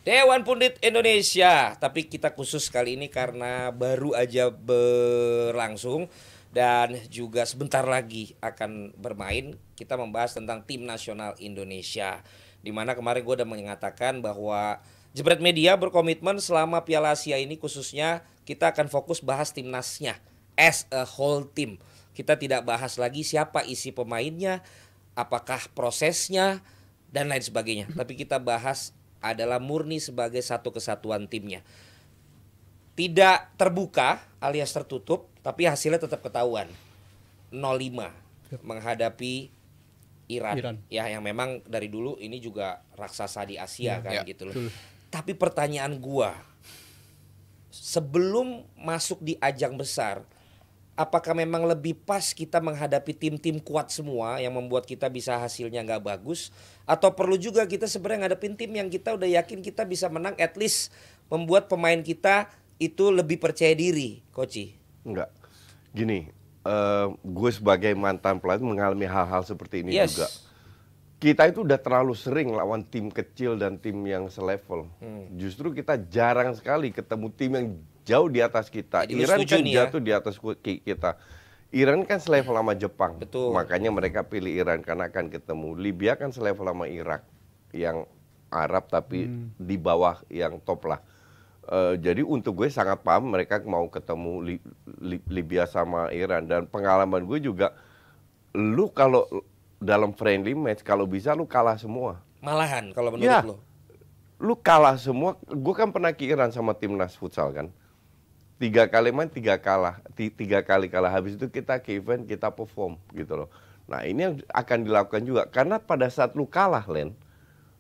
Dewan Pundit Indonesia, tapi kita khusus kali ini karena baru aja berlangsung dan juga sebentar lagi akan bermain. Kita membahas tentang tim nasional Indonesia, dimana kemarin gue udah mengatakan bahwa Jebret Media berkomitmen selama Piala Asia ini khususnya kita akan fokus bahas timnasnya as a whole team. Kita tidak bahas lagi siapa isi pemainnya, apakah prosesnya dan lain sebagainya, tapi kita bahas adalah murni sebagai satu kesatuan timnya. Tidak terbuka alias tertutup, tapi hasilnya tetap ketahuan. 0-5 menghadapi Iran. Ya, yang memang dari dulu ini juga raksasa di Asia kan gitu loh. Tapi pertanyaan gua, sebelum masuk di ajang besar, apakah memang lebih pas kita menghadapi tim-tim kuat semua yang membuat kita bisa hasilnya nggak bagus, atau perlu juga kita sebenarnya ngadepin tim yang kita udah yakin kita bisa menang, at least membuat pemain kita itu lebih percaya diri, Koci? Enggak, gini, gue sebagai mantan pelatih mengalami hal-hal seperti ini juga. Kita itu udah terlalu sering lawan tim kecil dan tim yang selevel. Justru kita jarang sekali ketemu tim yang jauh di atas kita. Jadi Iran kan jatuh ya? di atas kita. Iran kan selevel sama Jepang. Betul. Makanya mereka pilih Iran karena akan ketemu. Libya kan selevel sama Irak, yang Arab tapi di bawah yang top lah. Jadi untuk gue sangat paham mereka mau ketemu Libya sama Iran. Dan pengalaman gue juga, lu kalau dalam friendly match kalau bisa lu kalah semua. Malahan kalau menurut lu kalah semua. Gue kan pernah ke Iran sama timnas futsal kan. 3 kali main 3 kalah, 3 kali kalah. Habis itu kita ke event, kita perform gitu loh. Nah ini yang akan dilakukan juga, karena pada saat lu kalah Len,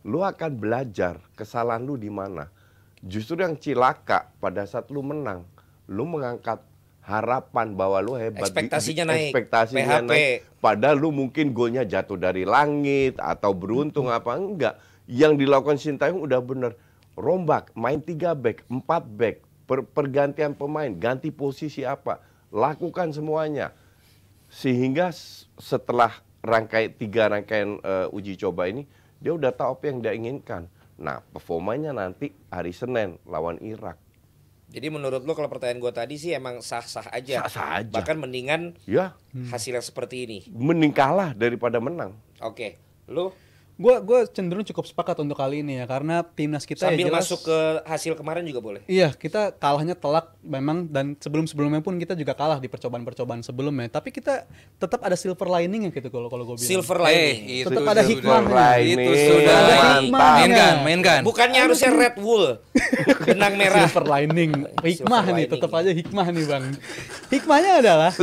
lu akan belajar kesalahan lu di mana. Justru yang cilaka pada saat lu menang, lu mengangkat harapan bahwa lu hebat, ekspektasinya naik, ekspektasinya PHP. naik. Padahal lu mungkin golnya jatuh dari langit atau beruntung apa enggak. Yang dilakukan Sintayong udah bener, rombak, main 3 back, 4 back. Pergantian pemain, ganti posisi apa, lakukan semuanya. Sehingga setelah 3 rangkaian uji coba ini, dia udah tahu apa yang dia inginkan. Nah, performanya nanti hari Senin lawan Irak. Jadi menurut lo kalau pertanyaan gue tadi sih emang sah-sah aja. Sah-sah aja. Bahkan mendingan hasil yang seperti ini. Mending kalah daripada menang. Oke, lo? Gue cenderung cukup sepakat untuk kali ini ya, karena timnas kita sambil ya jelas, masuk ke hasil kemarin juga boleh. Iya, kita kalahnya telak memang, dan sebelumnya pun kita juga kalah di percobaan-percobaan sebelumnya. Tapi kita tetap ada silver liningnya gitu kalau gue bilang. Silver lining. Tetap ada hikmahnya. Itu sudah ada hikmahnya. Mainkan. Bukannya harusnya red wool, benang merah. Silver lining, hikmah nih, tetap aja hikmah nih bang. Hikmahnya adalah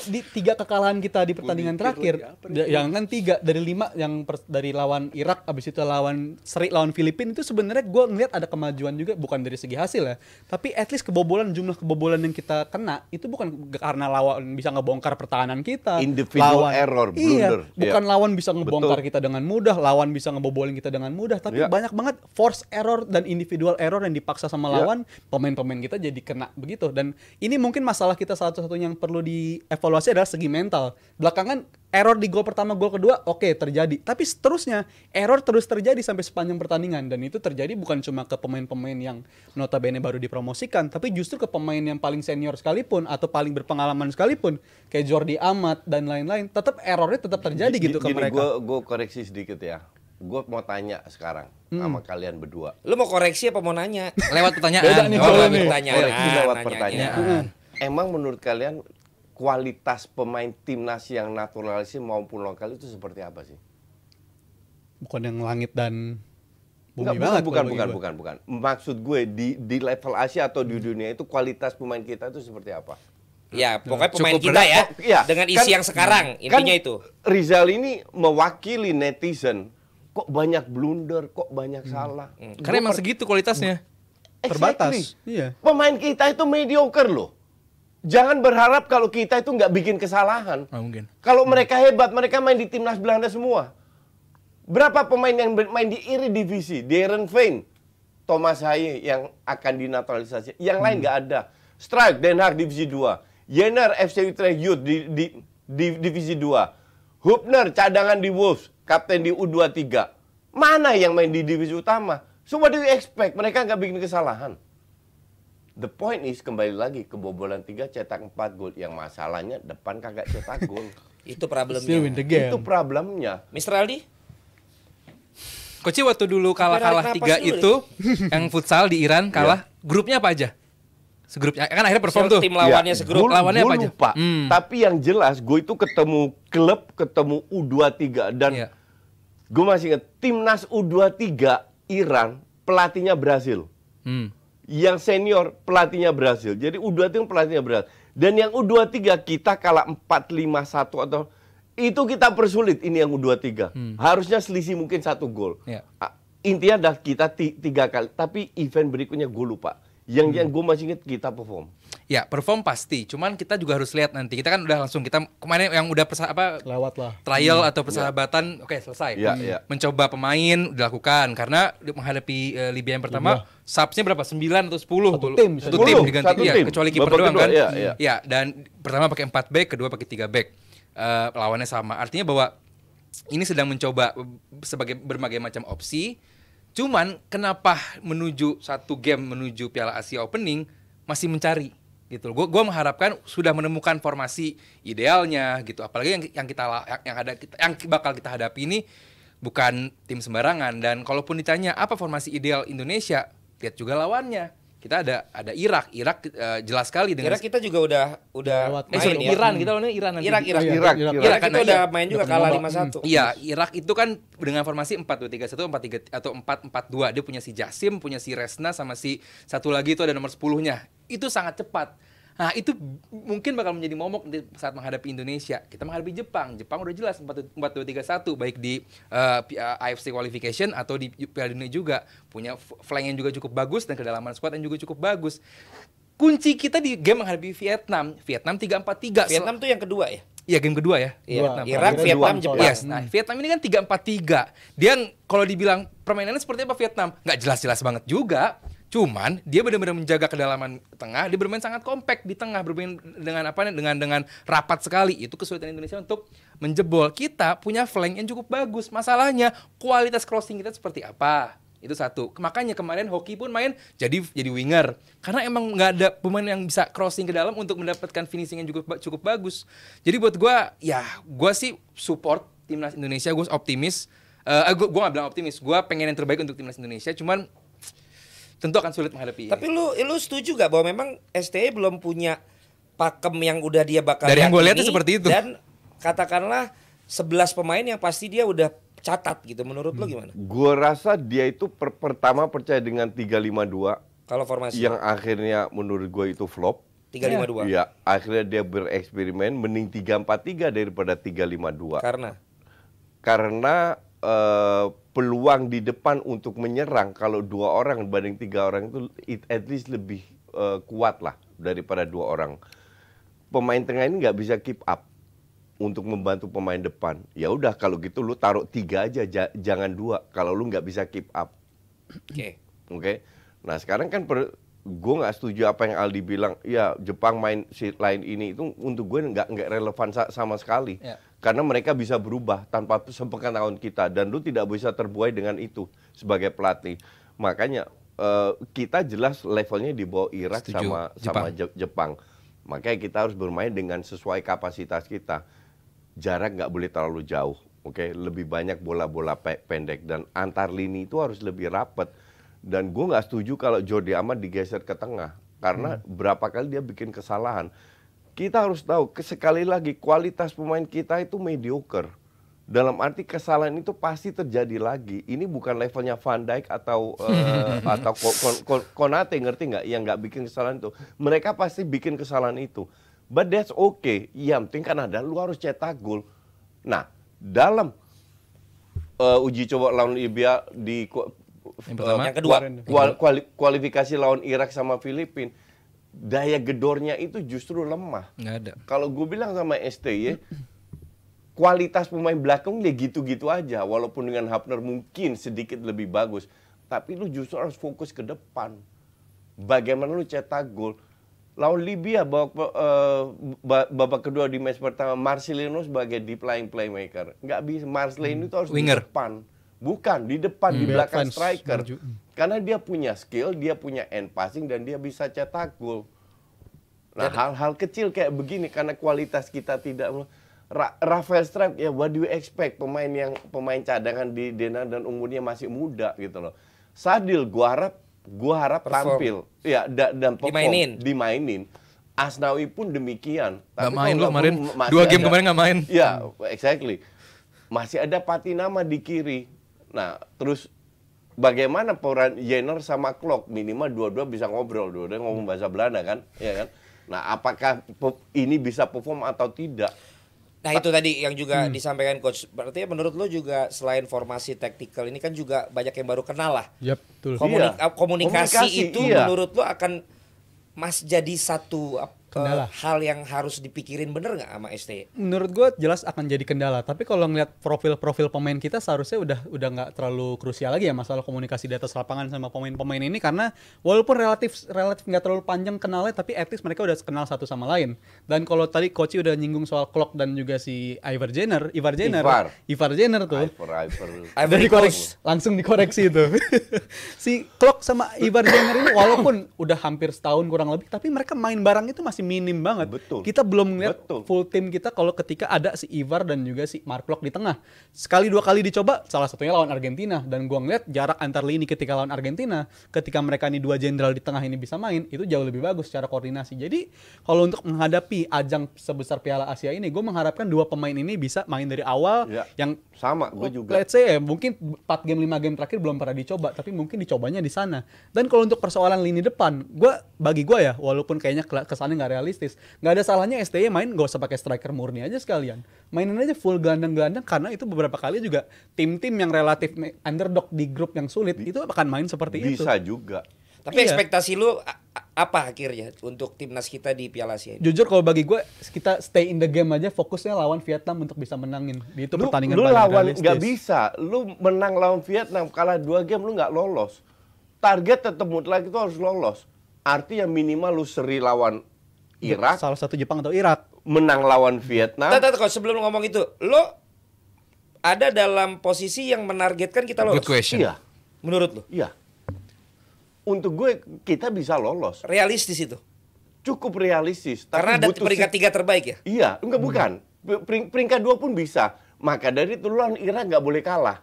di 3 kekalahan kita di pertandingan terakhir, yang kan 3 dari 5 yang dari lawan Irak, abis itu lawan seri lawan Filipina, itu sebenarnya gue ngeliat ada kemajuan juga, bukan dari segi hasil ya, tapi at least jumlah kebobolan yang kita kena itu bukan karena lawan bisa ngebongkar pertahanan kita, individual error, blunder. Bukan lawan bisa ngebongkar kita dengan mudah, lawan bisa ngebobolin kita dengan mudah, tapi banyak banget force error dan individual error yang dipaksa sama lawan, pemain-pemain kita jadi kena begitu. Dan ini mungkin masalah kita satu-satunya yang perlu dievaluasi adalah segi mental. Belakangan error di gol pertama, gol kedua terjadi, tapi seterusnya error terus terjadi sampai sepanjang pertandingan, dan itu terjadi bukan cuma ke pemain-pemain yang notabene baru dipromosikan, tapi justru ke pemain yang paling senior sekalipun atau paling berpengalaman sekalipun kayak Jordi Amat dan lain-lain, tetap errornya tetap terjadi gitu ke mereka. Gue koreksi sedikit ya. Gue mau tanya sekarang sama kalian berdua. Lu mau koreksi apa mau nanya? Lewat pertanyaan. Beda nih, Koreksi lewat pertanyaan. Emang menurut kalian kualitas pemain timnas yang naturalisasi maupun lokal itu seperti apa sih? Bukan yang langit dan bumi banget. Bukan. Maksud gue di level Asia atau di dunia itu kualitas pemain kita itu seperti apa? Ya, pokoknya pemain Cukup kita ya, dengan isi kan, yang sekarang, intinya itu. Rizal ini mewakili netizen, kok banyak blunder, kok banyak salah. Karena emang segitu kualitasnya. Terbatas. Iya. Pemain kita itu mediocre loh. Jangan berharap kalau kita itu nggak bikin kesalahan. Mungkin. Kalau mereka hebat, mereka main di timnas Belanda semua. Berapa pemain yang main di Eredivisie? Darren Vein, Thomas Haye yang akan dinaturalisasi. Yang lain nggak ada. Strike, Den Haag Divisi 2. Jenner, FC Utrecht Youth di Divisi 2. Hubner, cadangan di Wolves, kapten di U23. Mana yang main di divisi utama? So what do you expect? Mereka nggak bikin kesalahan. The point is kembali lagi kebobolan 3 cetak 4 gol. Yang masalahnya depan kagak cetak gol. Itu Still win the problemnya. game. Itu problemnya. Mr. Aldi? Coach waktu dulu kalah Napas 3 dulu itu yang futsal di Iran kalah, grupnya apa aja? Segrupnya kan akhirnya perform tuh. Tim lawannya segrup. lawannya apa aja? Lupa. Tapi yang jelas gue itu ketemu klub, ketemu U23 dan Iya. gue masih ingat timnas U23 Iran pelatihnya Brasil. Hmm. Yang senior pelatihnya Brasil. Jadi U23 pelatihnya Brasil. Dan yang U23 kita kalah 4-5-1 atau itu kita persulit ini yang U23. Harusnya selisih mungkin 1 gol. Iya. Intinya adalah kita 3 kali. Tapi event berikutnya gue lupa. Yang gue masih ingat kita perform. Ya, perform pasti. Cuman kita juga harus lihat nanti. Kita kan udah langsung kita kemarin yang udah Lewat lah. trial atau persahabatan, oke selesai. Iya, iya. Mencoba pemain dilakukan karena menghadapi Libya yang pertama, subsnya berapa? 9 atau 10? Satu tim, bisa Satu dibilang. tim 10, diganti. satu Iya, tim. kecuali kiper Babak doang kedua, kan. iya, iya. Ya, dan pertama pakai 4 back, kedua pakai 3 back. Lawannya sama. Artinya bahwa ini sedang mencoba sebagai berbagai macam opsi. Cuman kenapa menuju satu game menuju Piala Asia Opening masih mencari gitu. Gua mengharapkan sudah menemukan formasi idealnya gitu. Apalagi yang bakal kita hadapi ini bukan tim sembarangan, dan kalaupun ditanya apa formasi ideal Indonesia, lihat juga lawannya. Kita ada Irak. Jelas sekali dengan Kira kita juga udah Lewat. main ya. Iran, kita lawannya Iran nanti. Irak. Irak. Irak Irak kita kan, udah iya. main juga Udah kalah pernah 5-1. Iya, Irak itu kan dengan formasi 4-2-3-1, 4-3 atau 4-4-2. Dia punya si Jasim, punya si Resna, sama si satu lagi itu ada nomor 10-nya. Itu sangat cepat. Nah, itu mungkin bakal menjadi momok saat menghadapi Indonesia. Kita menghadapi Jepang. Jepang udah jelas 4-2-3-1 baik di AFC qualification atau di Piala Dunia juga. Punya flank yang juga cukup bagus dan kedalaman squad yang juga cukup bagus. Kunci kita di game menghadapi Vietnam 3-4-3. Vietnam tuh yang kedua ya? Iya, game kedua ya. Iya. Dua. Irak, Akhirnya Vietnam, dua. Jepang. Yes, nah Vietnam ini kan 3-4-3. Dia kalau dibilang permainannya seperti apa Vietnam? Nggak jelas-jelas banget juga. Cuman dia benar-benar menjaga kedalaman tengah, dia bermain sangat kompak di tengah, bermain dengan rapat sekali. Itu kesulitan Indonesia untuk menjebol. Kita punya flank yang cukup bagus. Masalahnya kualitas crossing kita seperti apa? Itu satu. Makanya kemarin Hoki pun main jadi winger. Karena emang nggak ada pemain yang bisa crossing ke dalam untuk mendapatkan finishing yang cukup bagus. Jadi buat gue sih support timnas Indonesia. Gue optimis. Gue nggak bilang optimis. Gue pengen yang terbaik untuk timnas Indonesia. Cuman tentu akan sulit menghadapi. Tapi lu setuju gak bahwa memang STY belum punya pakem yang udah dia bakal Dari yang gue lihat yakini, seperti itu. Dan katakanlah 11 pemain yang pasti dia udah catat gitu. Menurut lu gimana? Gue rasa dia itu pertama percaya dengan 3-5-2 Kalau formasi yang akhirnya menurut gue itu flop. 3-5-2. Iya, akhirnya dia bereksperimen mending 3-4-3 daripada 3-5-2. Karena peluang di depan untuk menyerang kalau 2 orang dibanding 3 orang itu at least lebih kuat lah daripada 2 orang. Pemain tengah ini nggak bisa keep up untuk membantu pemain depan. Ya udah kalau gitu lu taruh 3 aja, jangan 2 kalau lu nggak bisa keep up. Oke. Nah sekarang kan gue nggak setuju apa yang Aldi bilang. Ya Jepang main sheet line ini itu untuk gue nggak relevan sama sekali. Ya. Karena mereka bisa berubah tanpa sepengetahuan kita dan lu tidak bisa terbuai dengan itu sebagai pelatih. Makanya kita jelas levelnya di bawah Irak Setuju. sama Jepang. Makanya kita harus bermain dengan sesuai kapasitas kita. Jarak nggak boleh terlalu jauh, oke? Lebih banyak bola-bola pendek dan antar lini itu harus lebih rapat. Dan gue nggak setuju kalau Jordi Amat digeser ke tengah karena berapa kali dia bikin kesalahan. Kita harus tahu, sekali lagi kualitas pemain kita itu mediocre. Dalam arti kesalahan itu pasti terjadi lagi. Ini bukan levelnya Van Dijk atau Konate, ngerti nggak? Yang nggak bikin kesalahan itu. Mereka pasti bikin kesalahan itu. But that's okay. Yang penting kan ada, lu harus cetak gol. Nah, dalam uji coba lawan Libya di yang kedua. kualifikasi lawan Irak sama Filipina, daya gedornya itu justru lemah. Nggak ada. Kalau gue bilang sama STY, kualitas pemain belakang dia gitu-gitu aja. Walaupun dengan Hafner mungkin sedikit lebih bagus. Tapi lu justru harus fokus ke depan. Bagaimana lu cetak gol. Lawan Libya babak kedua di match pertama, Marcelino sebagai deep lying playmaker. Nggak bisa, Marcelino itu harus Winger. di depan. Bukan, di depan, di Back belakang fence, striker. maju. Karena dia punya skill, dia punya end passing, dan dia bisa cetak gol. Nah, hal-hal kecil kayak begini, karena kualitas kita tidak... Rafael Struijk, ya what do you expect? Pemain cadangan di Denang dan umurnya masih muda gitu loh. Sadil, gua harap tampil. Ya, dan perform, dimainin. Asnawi pun demikian. Nggak main loh kemarin. 2 game kemarin nggak main. Ya, exactly. Masih ada Patinama di kiri. Nah, terus bagaimana peran Jenner sama Klok? Minimal dua-dua bisa ngobrol, dua-dua ngomong bahasa Belanda kan, ya kan? Nah, apakah ini bisa perform atau tidak? Nah itu tadi yang juga disampaikan coach. Berarti menurut lo juga selain formasi taktikal ini kan juga banyak yang baru kenal lah. Yap, betul. Komunikasi itu iya. menurut lo akan jadi satu Kendala. hal yang harus dipikirin bener nggak sama STY? Menurut gue jelas akan jadi kendala. Tapi kalau ngeliat profil-profil pemain kita seharusnya udah nggak terlalu krusial lagi ya masalah komunikasi di atas lapangan sama pemain-pemain ini, karena walaupun relatif nggak terlalu panjang kenalnya, tapi at least mereka udah kenal satu sama lain. Dan kalau tadi Koci udah nyinggung soal Klok dan juga si Ivar Jenner tuh. Langsung dikoreksi itu. Si Klok sama Ivar Jenner ini walaupun udah hampir setahun kurang lebih, tapi mereka main bareng itu masih minim banget. Betul. Kita belum ngeliat full tim kita kalau ketika ada si Ivar dan juga si Mark Klok di tengah. Sekali 2 kali dicoba, salah satunya lawan Argentina, dan gua ngeliat jarak antar lini ketika lawan Argentina, ketika mereka ini 2 jenderal di tengah ini bisa main, itu jauh lebih bagus secara koordinasi. Jadi kalau untuk menghadapi ajang sebesar Piala Asia ini, gue mengharapkan 2 pemain ini bisa main dari awal. Ya, yang sama, gue juga. Let's say mungkin 4 game 5 game terakhir belum pernah dicoba, tapi mungkin dicobanya di sana. Dan kalau untuk persoalan lini depan, bagi gue ya, walaupun kayaknya kesannya nggak realistis, nggak ada salahnya STY main nggak usah pakai striker murni aja sekalian, mainin aja full gelandang-gelandang, karena itu beberapa kali juga tim-tim yang relatif underdog di grup yang sulit itu akan main seperti itu. Bisa juga. Tapi Iya. ekspektasi lu apa akhirnya untuk timnas kita di Piala Asia ini? Jujur kalau bagi gue, kita stay in the game aja, fokusnya lawan Vietnam untuk bisa menangin. Itu pertandingan Lu paling lawan realistis. nggak bisa, lu menang lawan Vietnam, kalah 2 game lu nggak lolos. Target tetap mutlak itu harus lolos. Artinya minimal lu seri lawan Irak, Salah satu Jepang atau Irak. menang lawan Vietnam. Kalau sebelum ngomong itu, lo ada dalam posisi yang menargetkan kita lolos? Good question. Iya, Menurut lo? iya. Untuk gue kita bisa lolos. Realistis itu? Cukup realistis. Tapi Karena ada butuh peringkat 3 terbaik ya? Iya, bukan. Peringkat 2 pun bisa. Maka dari itu lawan Irak nggak boleh kalah.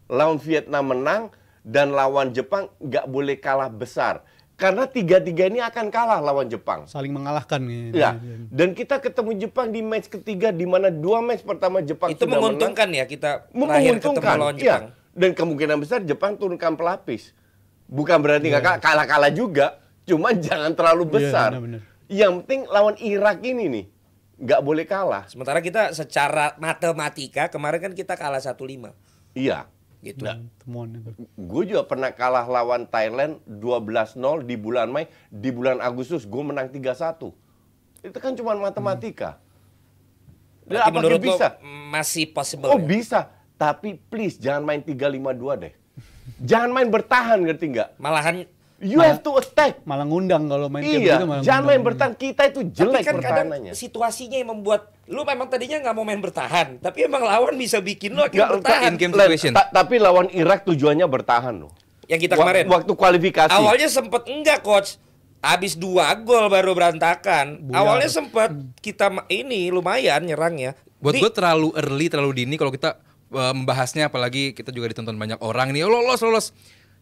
Lawan Vietnam menang dan lawan Jepang nggak boleh kalah besar. Karena 3-3 ini akan kalah lawan Jepang. Saling mengalahkan nih. Ya, dan kita ketemu Jepang di match ketiga, di mana 2 match pertama Jepang Itu sudah menguntungkan menang. ya kita terakhir ketemu lawan Jepang. Iya. Dan kemungkinan besar Jepang turunkan pelapis. Bukan berarti nggak kalah-kalah juga, cuman jangan terlalu besar. benar-benar. Yang penting lawan Irak ini nih nggak boleh kalah. Sementara kita secara matematika kemarin kan kita kalah 1-5. Iya. Gitu. Temuan itu. Gue juga pernah kalah lawan Thailand 12-0 di bulan Mei, di bulan Agustus gue menang 3-1. Itu kan cuma matematika. Berarti apakah menurut lo bisa? masih possible Oh ya? bisa, tapi please jangan main 3-5-2 deh. Jangan main bertahan, ngerti nggak? Malahan You have to attack. Malah ngundang kalau main kayak Iya, begitu, malah jangan main ngundang. bertahan. Kita itu Tapi jelek kan kadang pertahanannya. situasinya yang membuat lu memang tadinya nggak mau main bertahan, tapi emang lawan bisa bikin lu akhirnya Nggak, bertahan. in-game Len, situation. tapi lawan Irak tujuannya bertahan loh. Yang kita kemarin. Waktu kualifikasi. Awalnya sempet enggak coach. Habis 2 gol baru berantakan. Buyar. Awalnya sempet kita ini lumayan nyerangnya. Buat gue terlalu early, terlalu dini kalau kita membahasnya, apalagi kita juga ditonton banyak orang nih. Lolos.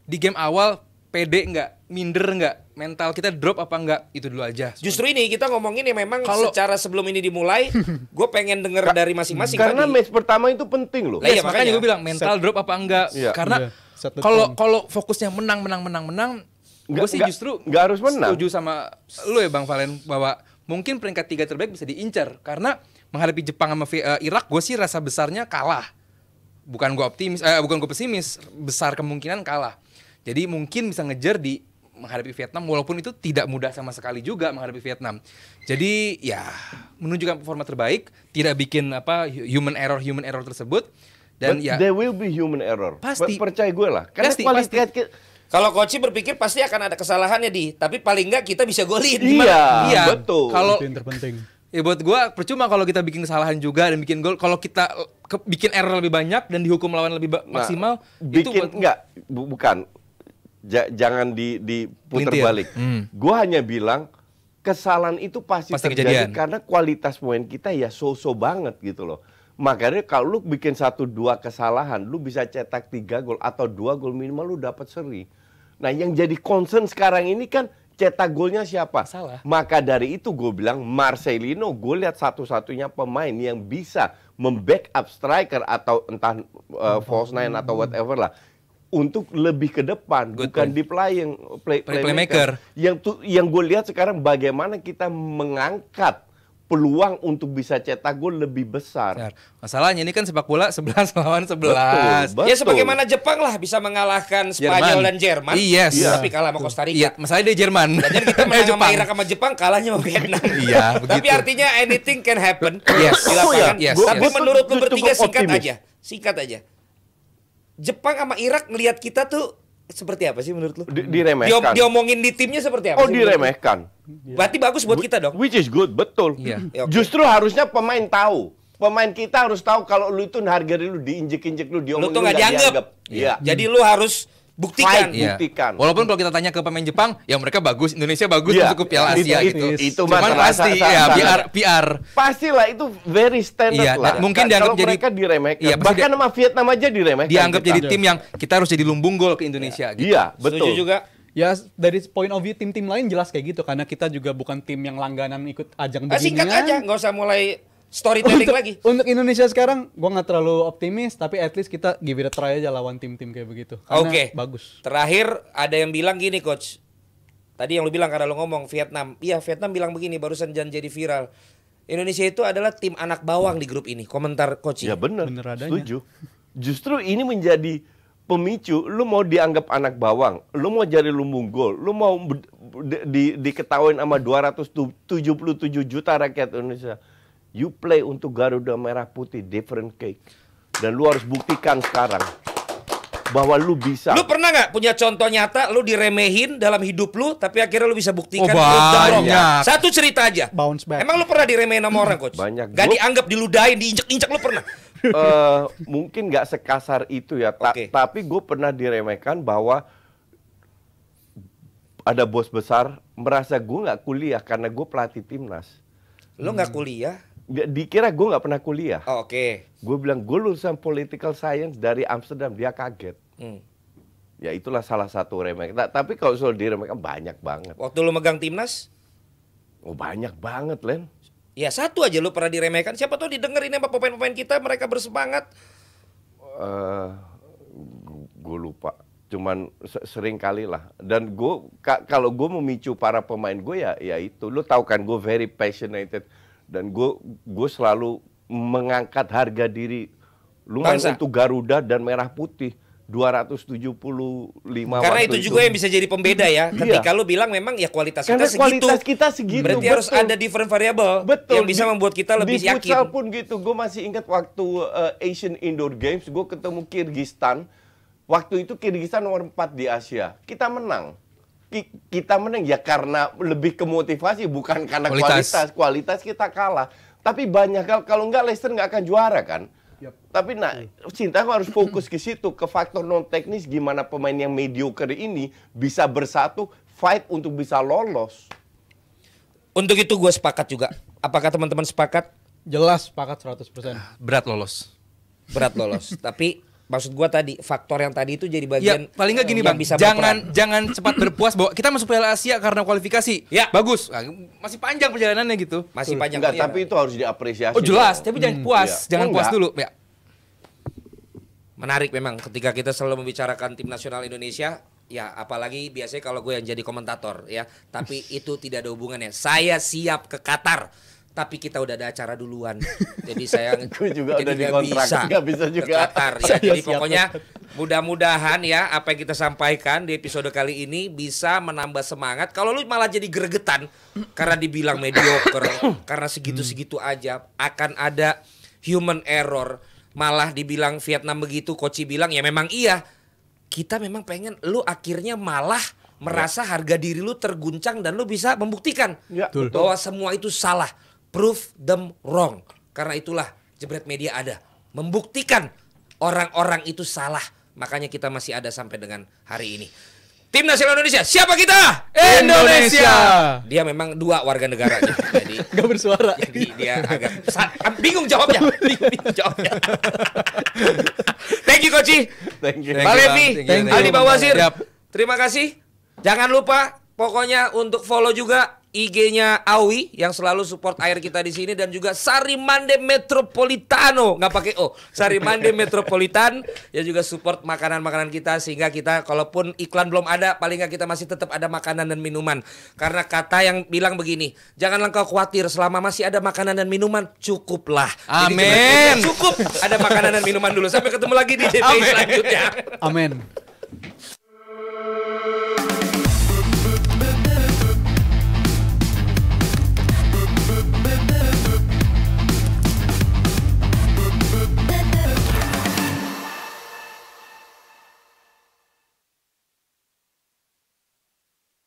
Di game awal pede nggak, minder nggak, mental kita drop apa nggak, itu dulu aja. Justru ini kita ngomongin ya memang Kalau- secara sebelum ini dimulai, gue pengen denger dari masing-masing Karena tadi. match pertama itu penting loh. Lah iya, Yes, makanya makanya. gue bilang mental drop apa enggak. Iya. Karena Iya, set the kalau tone. fokusnya menang, gue sih Nggak- justru nggak harus menang. setuju sama lu ya Bang Valen, bahwa mungkin peringkat 3 terbaik bisa diincar, karena menghadapi Jepang sama Irak, gue sih rasa besarnya kalah. Bukan gue pesimis, besar kemungkinan kalah. Jadi mungkin bisa ngejar di menghadapi Vietnam, walaupun itu tidak mudah sama sekali juga menghadapi Vietnam. Jadi ya menunjukkan performa terbaik, tidak bikin human error tersebut, dan But ya there will be human error. Pasti. Percaya gue lah. Karena Pasti, kualitas Kalau coach berpikir pasti akan ada kesalahannya tapi paling enggak kita bisa golin. Iya, Iya, betul. kalau Itu yang terpenting. Ya buat gua percuma kalau kita bikin kesalahan juga dan bikin gol. Kalau kita bikin error lebih banyak dan dihukum lawan lebih maksimal, itu bikin bukan. Jangan diputar Pelintir. balik. Gua hanya bilang kesalahan itu pasti terjadi kejadian. karena kualitas pemain kita ya so-so banget gitu loh. Makanya kalau lu bikin 1-2 kesalahan, lu bisa cetak 3 gol atau 2 gol minimal lu dapat seri. Nah, yang jadi concern sekarang ini kan cetak golnya siapa? Salah. Maka dari itu gue bilang Marcelino gue lihat satu-satunya pemain yang bisa membackup striker atau entah false nine atau whatever lah untuk lebih ke depan, Good bukan point. di playmaker. Yang gue lihat sekarang bagaimana kita mengangkat peluang untuk bisa cetak gol lebih besar. Benar. Masalahnya ini kan sepak bola 11 lawan 11. Betul. Ya sebagaimana Jepang lah bisa mengalahkan Spanyol dan Jerman. Yes. Tapi kalah sama Costa Rica. Iya, masalahnya dia Jerman. Dan kita menang sama Irak sama Jepang, kalahnya sama Vietnam. Iya, Tapi begitu. artinya anything can happen Yes. di lapangan. Yes. Tapi Yes. menurut lu Cukup bertiga optimis. singkat aja. Jepang sama Irak ngelihat kita tuh seperti apa sih menurut lu? Diremehkan. Diomongin di timnya seperti apa Oh, sih menurut lu? diremehkan. Berarti bagus buat kita dong. Which is good, betul. Iya. Ya, oke. Justru harusnya pemain tahu. Pemain kita harus tahu kalau lu itu harga diri lu diinjek-injek lu, Lu diomongin tuh nggak dianggap. Iya. Jadi lu harus buktikan. Fight. Iya. Buktikan. Walaupun kalau kita tanya ke pemain Jepang, ya mereka bagus, Indonesia bagus Iya. masuk ke Piala Asia Itu- gitu. itu Cuman masalah pasti sangat- ya sangat. PR. Pastilah itu very standard Iya, lah. dan mungkin Kalau dianggap jadi- mereka diremehkan. Iya, pasti Bahkan sama Vietnam aja diremehkan. Dianggap kita. jadi tim yang kita harus jadi lumbung gol ke Indonesia gitu. Iya, Setuju betul. juga. Ya dari point of view tim-tim lain jelas kayak gitu karena kita juga bukan tim yang langganan ikut ajang Singkat beginian. aja, nggak usah mulai storytelling lagi. Untuk Indonesia sekarang gua nggak terlalu optimis tapi at least kita give it a try aja lawan tim-tim kayak begitu. Karena Oke. bagus. Terakhir ada yang bilang gini coach. Tadi yang lu bilang karena lu ngomong Vietnam. Iya, Vietnam bilang begini barusan jangan jadi viral. Indonesia itu adalah tim anak bawang di grup ini. Komentar coach. Ya benar. Bener adanya. Setuju. Justru ini menjadi pemicu. Lu mau dianggap anak bawang, lu mau jadi lumbung gol, lu mau diketawain sama 277 juta rakyat Indonesia. You play untuk Garuda Merah Putih, different cake. Dan lu harus buktikan sekarang bahwa lu bisa. Lu pernah nggak punya contoh nyata lu diremehin dalam hidup lu tapi akhirnya lu bisa buktikan Oh, lu dorong? banyak. Satu cerita aja. Bounce back. Emang lu pernah diremehin sama orang coach? Banyak. Gak dianggap, diludahin, diinjek-injek lu pernah? Mungkin nggak sekasar itu ya, Oke. tapi gue pernah diremehkan bahwa ada bos besar merasa gue nggak kuliah karena gue pelatih timnas. Lu nggak kuliah? Dikira gue nggak pernah kuliah. Oh, oke. Gue bilang gue lulusan political science dari Amsterdam, dia kaget. Hmm. Ya itulah salah satu remeh. Tapi kalau soal diremehkan banyak banget. Waktu lu megang timnas, Oh banyak banget, Len. ya satu aja lu pernah diremehkan. Siapa tahu didengerin sama pemain-pemain kita, mereka bersemangat. Gue lupa. Cuman sering kali lah. Dan gue kalau gue memicu para pemain gue ya itu. Lu tahu kan gue very passionate dan gue selalu mengangkat harga diri. Lu main Bangsa. untuk Garuda dan Merah Putih 275. Karena waktu itu juga yang bisa jadi pembeda ya. Ketika Iya. lu bilang memang ya kualitas Karena kita segitu. kualitas kita segitu, Berarti harus betul. ada different variable Betul. yang bisa membuat kita lebih di futsal yakin. pun gitu. Gue masih ingat waktu Asian Indoor Games, gue ketemu Kyrgyzstan. Waktu itu Kyrgyzstan nomor 4 di Asia. Kita menang. Kita menang ya karena lebih ke motivasi, bukan karena Kualitas. Kualitas kita kalah. Tapi banyak hal, kalau nggak Leicester nggak akan juara kan. Tapi Sintayong harus fokus ke situ, ke faktor non teknis, gimana pemain yang mediocre ini bisa bersatu, fight untuk bisa lolos. Untuk itu gue sepakat juga. Apakah teman-teman sepakat? Jelas sepakat 100%. Berat lolos. Berat lolos. Tapi maksud gue tadi faktor yang tadi itu jadi Ya bagian paling nggak gini yang bang, bisa berperan. jangan cepat berpuas bahwa kita masuk Piala Asia karena kualifikasi. Ya. Bagus, nah, masih panjang perjalanannya gitu. Masih panjang. Enggak, iya. tapi itu harus diapresiasi. Oh jelas, dong. tapi jangan puas, iya. jangan Oh, puas enggak. dulu. Ya. Menarik memang ketika kita selalu membicarakan tim nasional Indonesia. Ya apalagi biasanya kalau gue yang jadi komentator ya. Tapi itu tidak ada hubungannya. Saya siap ke Qatar. Tapi kita udah ada acara duluan. Jadi saya Gue juga jadi udah nggak dikontrak, nggak bisa ke juga. Qatar ya. Saya Jadi siap. pokoknya mudah-mudahan ya apa yang kita sampaikan di episode kali ini bisa menambah semangat. Kalau lu malah jadi gregetan karena dibilang mediocre, karena segitu-segitu aja, akan ada human error. Malah dibilang Vietnam begitu, Koci bilang ya memang iya. Kita memang pengen lu akhirnya malah merasa harga diri lu terguncang dan lu bisa membuktikan Ya, betul. bahwa semua itu salah. prove them wrong. Karena itulah Jebret Media ada, membuktikan orang-orang itu salah. Makanya kita masih ada sampai dengan hari ini. Tim Nasional Indonesia, siapa kita? Indonesia. Dia memang 2 warga negaranya. Jadi Gak bersuara. jadi dia agak bingung jawabnya. Bingung jawabnya. Thank you Coach. Thank you. Pak Levi, Thank you. Ali Bawazir. Siap. Terima kasih. Jangan lupa pokoknya untuk follow juga IG-nya Awi yang selalu support air kita di sini dan juga Sarimande Metropolitano, nggak pakai O, Sarimande Metropolitan yang juga support makanan-makanan kita sehingga kita kalaupun iklan belum ada paling nggak kita masih tetap ada makanan dan minuman. Karena kata yang bilang begini, janganlah kau khawatir selama masih ada makanan dan minuman cukuplah. Jadi Amin. cukup ada makanan dan minuman dulu. Sampai ketemu lagi di DPI selanjutnya. Amin.